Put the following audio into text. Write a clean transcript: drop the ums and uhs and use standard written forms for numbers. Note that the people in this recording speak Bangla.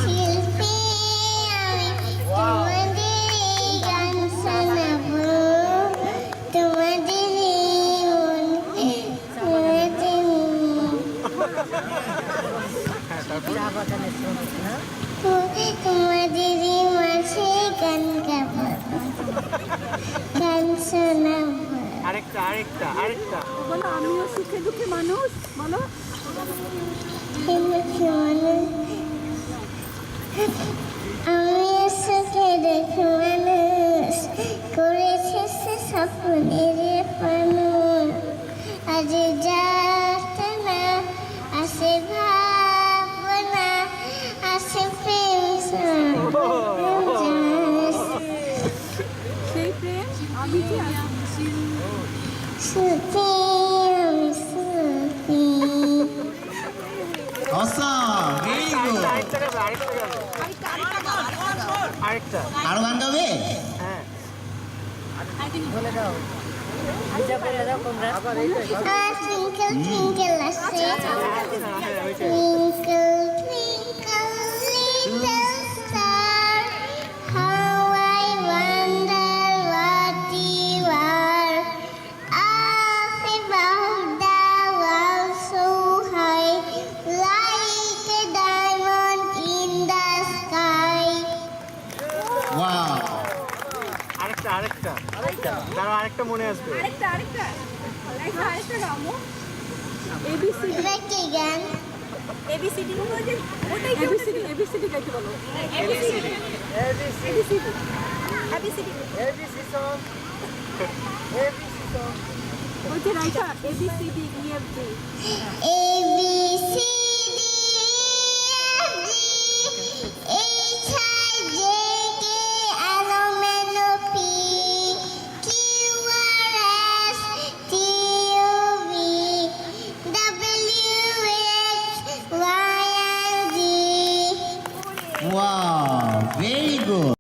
শিল্পী আমি তোমাদের এই গান শোনাবো, তোমাদের এই তোমাদের এই মাঝে গান গাবো, গান শোনাবো। আরেকটা বলো আমিও সুখে দুঃখে মানুষ, বলো আমিও সুখে দুঃখে মানুষ, করেছে সে স্বপ্নের মানুষ, আজ যাতে না আসে ভাবনা, আসে প্রেম সেই প্রেম আমি কি সুখী, আমি সুখী। Awesome, very good. আরেকটা আরো গান গাবে? হ্যাঁ Twinkle, twinkle, I say, twinkle, twinkle, little star, how I wonder what you are. Up above the world so high, like a diamond in the sky. Wow. আরেকটা তার আরেকটা মনে আসবে। আরেকটা গামো এবিসি Like again. এবিসিডি ওটাই এবিসিডি গাইতে বলো এবিসিডি ওই যে রাইটা A B C D E F G A B C D F G H I J K L M N O P Q R S T U V W X Y and Z. Wow, very good.